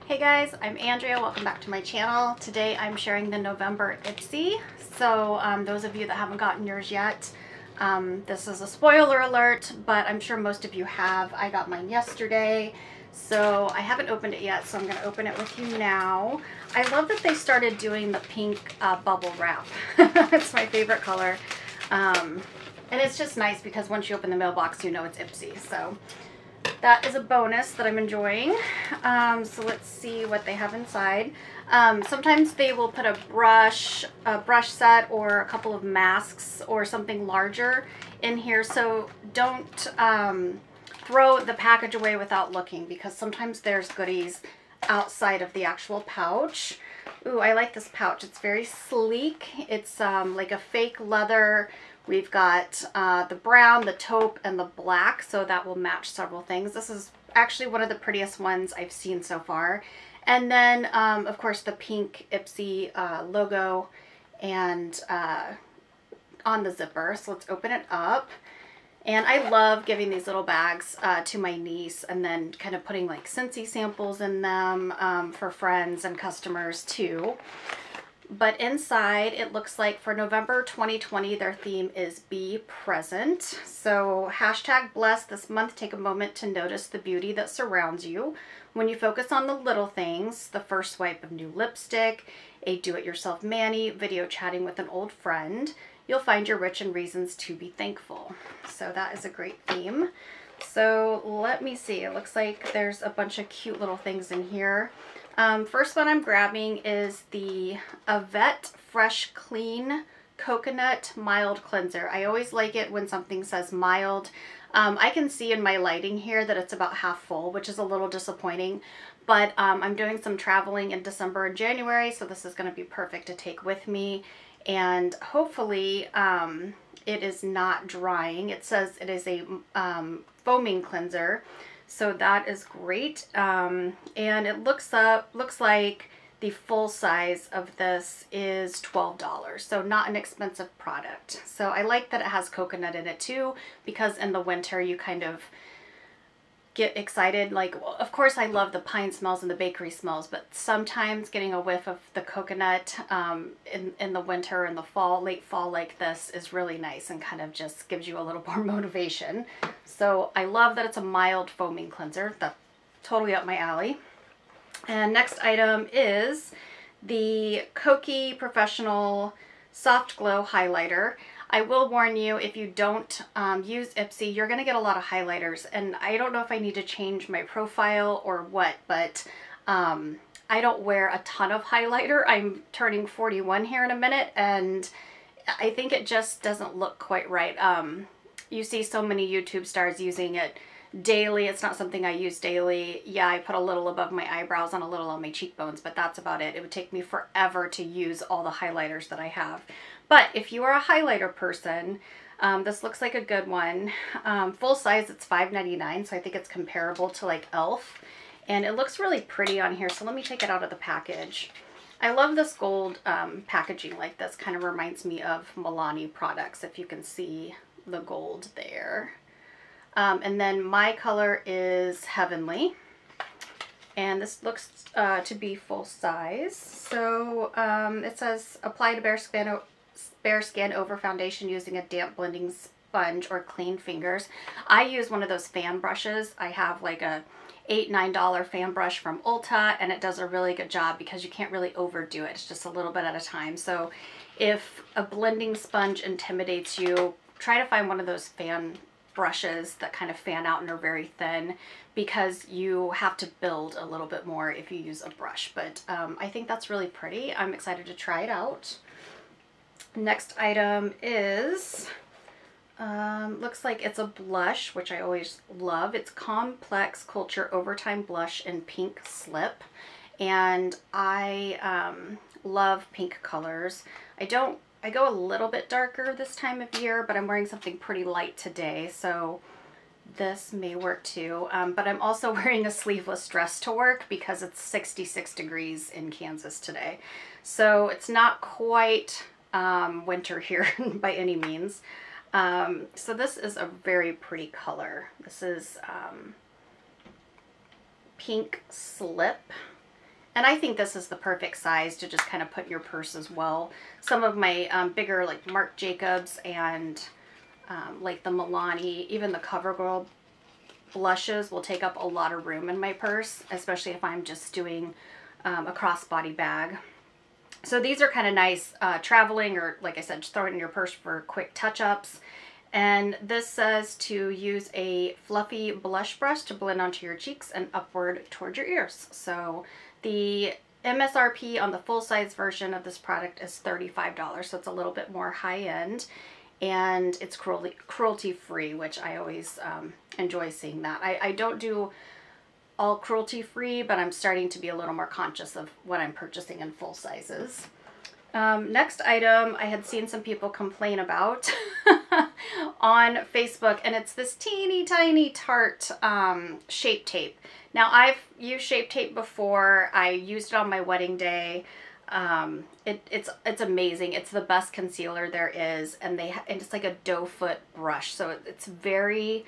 Hey guys, I'm Andrea. Welcome back to my channel. Today I'm sharing the November Ipsy. So those of you that haven't gotten yours yet, this is a spoiler alert, but I'm sure most of you have. I got mine yesterday, so I haven't opened it yet, so I'm going to open it with you now. I love that they started doing the pink bubble wrap. It's my favorite color. And it's just nice because once you open the mailbox, you know it's Ipsy. So that is a bonus that I'm enjoying. So let's see what they have inside. Sometimes they will put a brush set or a couple of masks or something larger in here. So don't throw the package away without looking, because sometimes there's goodies outside of the actual pouch. Ooh, I like this pouch. It's very sleek. It's like a fake leather. We've got the brown, the taupe, and the black, so that will match several things. This is actually one of the prettiest ones I've seen so far. And then, of course, the pink Ipsy logo and on the zipper. So let's open it up. And I love giving these little bags to my niece and then kind of putting like Scentsy samples in them for friends and customers too. But inside, it looks like for November 2020, their theme is Be Present. So hashtag blessed this month, take a moment to notice the beauty that surrounds you. When you focus on the little things, the first swipe of new lipstick, a do-it-yourself mani, video chatting with an old friend, you'll find your rich in reasons to be thankful. So that is a great theme. So let me see. It looks like there's a bunch of cute little things in here. First one I'm grabbing is the Avette Fresh Clean Coconut Mild Cleanser. I always like it when something says mild. I can see in my lighting here that it's about half full, which is a little disappointing, but I'm doing some traveling in December and January, so this is going to be perfect to take with me. And hopefully it is not drying. It says it is a foaming cleanser. So that is great. And it looks like the full size of this is $12. So not an expensive product. So I like that it has coconut in it too, because in the winter you kind of get excited. Like, of course I love the pine smells and the bakery smells, but sometimes getting a whiff of the coconut in the winter and the fall, late fall like this is really nice and kind of just gives you a little more motivation. So I love that it's a mild foaming cleanser. That's totally up my alley. And next item is the Kokie Professional Soft Glow Highlighter. I will warn you, if you don't use Ipsy, you're going to get a lot of highlighters. And I don't know if I need to change my profile or what, but I don't wear a ton of highlighter. I'm turning 41 here in a minute, and I think it just doesn't look quite right. You see so many YouTube stars using it daily. It's not something I use daily. Yeah, I put a little above my eyebrows and a little on my cheekbones, but that's about it. It would take me forever to use all the highlighters that I have. But if you are a highlighter person, this looks like a good one. Full size, it's $5.99, so I think it's comparable to like e.l.f. And it looks really pretty on here, so let me take it out of the package. I love this gold packaging like this. Kind of reminds me of Milani products, if you can see the gold there. And then my color is Heavenly. And this looks to be full size. So it says apply to bare skin over foundation using a damp blending sponge or clean fingers. I use one of those fan brushes. I have like a $8-9 fan brush from Ulta, and it does a really good job because you can't really overdo it. It's just a little bit at a time. So if a blending sponge intimidates you, try to find one of those fan brushes that kind of fan out and are very thin, because you have to build a little bit more if you use a brush. But I think that's really pretty. I'm excited to try it out. Next item is, looks like it's a blush, which I always love. It's Complex Culture Overtime Blush in Pink Slip. And I love pink colors. I go a little bit darker this time of year, but I'm wearing something pretty light today, so this may work too. But I'm also wearing a sleeveless dress to work because it's 66 degrees in Kansas today. So it's not quite winter here by any means. So this is a very pretty color. This is Pink Slip. And I think this is the perfect size to just kind of put in your purse as well. Some of my bigger, like Marc Jacobs and like the Milani, even the CoverGirl blushes will take up a lot of room in my purse, especially if I'm just doing a crossbody bag. So these are kind of nice traveling, or like I said, just throw it in your purse for quick touch-ups. And this says to use a fluffy blush brush to blend onto your cheeks and upward towards your ears. So the MSRP on the full-size version of this product is $35, so it's a little bit more high-end. And it's cruelty-free, which I always enjoy seeing that. I don't do all cruelty-free, but I'm starting to be a little more conscious of what I'm purchasing in full sizes. Next item I had seen some people complain about on Facebook, and it's this teeny tiny Tarte Shape Tape. Now, I've used Shape Tape before. I used it on my wedding day. It's amazing. It's the best concealer there is, and it's like a doe foot brush, so it's very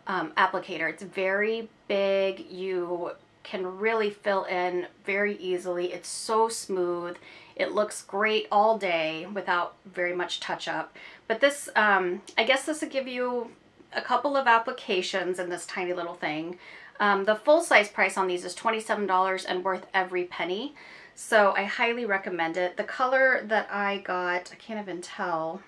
applicator. It's very big. You can really fill in very easily. It's so smooth. It looks great all day without very much touch up. But this, I guess this will give you a couple of applications in this tiny little thing. The full size price on these is $27 and worth every penny. So I highly recommend it. The color that I got, I can't even tell,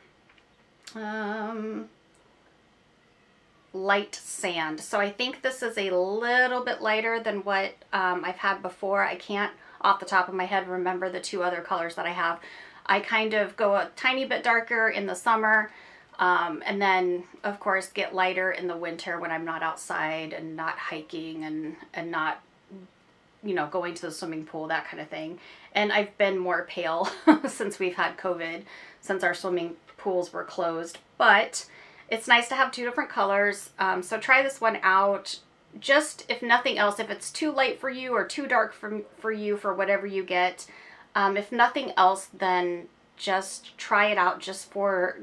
light sand. So I think this is a little bit lighter than what I've had before. I can't off the top of my head remember the two other colors that I have. I kind of go a tiny bit darker in the summer, and then of course get lighter in the winter when I'm not outside and not hiking and not, you know, going to the swimming pool, that kind of thing. And I've been more pale since we've had COVID, since our swimming pools were closed. But it's nice to have two different colors. So try this one out. Just, if nothing else, if it's too light for you or too dark for you for whatever you get, if nothing else, then just try it out just for,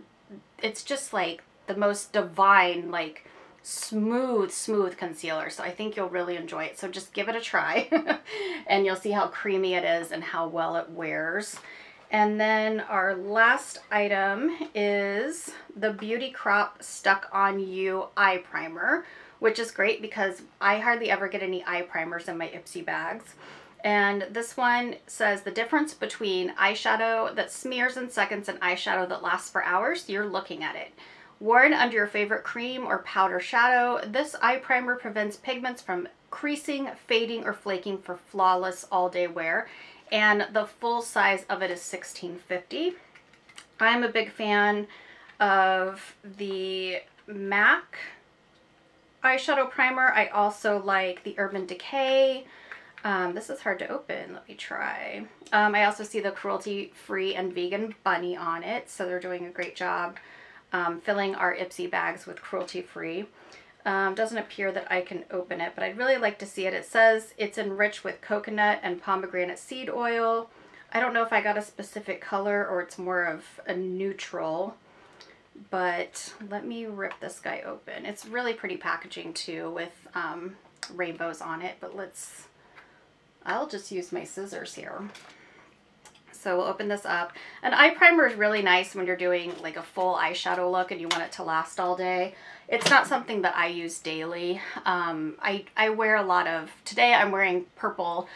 it's just like the most divine, like smooth concealer. So I think you'll really enjoy it. So just give it a try and you'll see how creamy it is and how well it wears. And then our last item is the Beauty Crop Stuck On You Eye Primer, which is great because I hardly ever get any eye primers in my Ipsy bags. And this one says the difference between eyeshadow that smears in seconds and eyeshadow that lasts for hours. You're looking at it. Worn under your favorite cream or powder shadow, this eye primer prevents pigments from creasing, fading, or flaking for flawless all-day wear. And the full size of it is $16.50. I'm a big fan of the MAC eyeshadow primer. I also like the Urban Decay. This is hard to open. Let me try. I also see the cruelty-free and vegan bunny on it, so they're doing a great job filling our Ipsy bags with cruelty-free. Doesn't appear that I can open it, but I'd really like to see it. It says it's enriched with coconut and pomegranate seed oil. I don't know if I got a specific color or it's more of a neutral, but let me rip this guy open. It's really pretty packaging too, with rainbows on it, but I'll just use my scissors here. So we'll open this up. An eye primer is really nice when you're doing like a full eyeshadow look and you want it to last all day. It's not something that I use daily. I wear a lot of, today I'm wearing purple,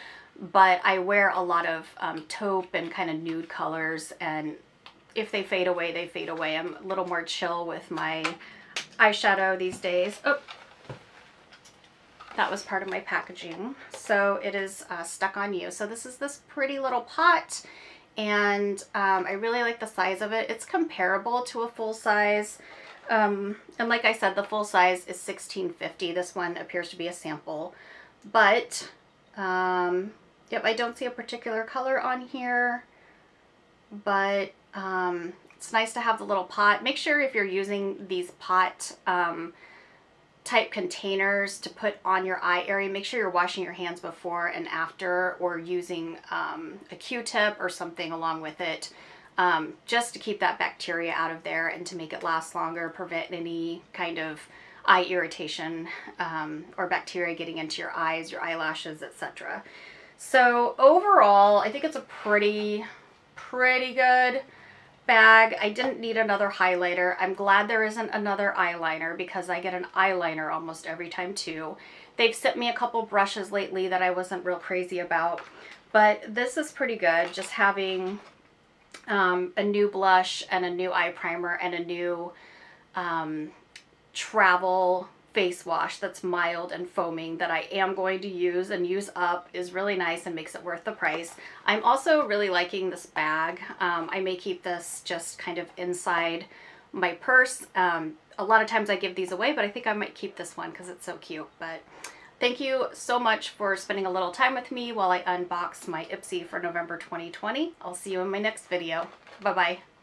but I wear a lot of taupe and kind of nude colors, and if they fade away, they fade away. I'm a little more chill with my eyeshadow these days. Oh, that was part of my packaging. So it is Stuck On You. So this is this pretty little pot, and I really like the size of it. It's comparable to a full size. And like I said, the full size is $16.50. This one appears to be a sample, but yep, I don't see a particular color on here, but it's nice to have the little pot. Make sure if you're using these pot type containers to put on your eye area, make sure you're washing your hands before and after, or using a Q-tip or something along with it, just to keep that bacteria out of there and to make it last longer, prevent any kind of eye irritation or bacteria getting into your eyes, your eyelashes, etc. So overall, I think it's a pretty good bag. I didn't need another highlighter. I'm glad there isn't another eyeliner because I get an eyeliner almost every time too. They've sent me a couple brushes lately that I wasn't real crazy about, but this is pretty good. Just having a new blush and a new eye primer and a new travel face wash that's mild and foaming that I am going to use and use up is really nice and makes it worth the price. I'm also really liking this bag. I may keep this just kind of inside my purse. A lot of times I give these away, but I think I might keep this one because it's so cute. But thank you so much for spending a little time with me while I unbox my Ipsy for November 2020. I'll see you in my next video. Bye-bye.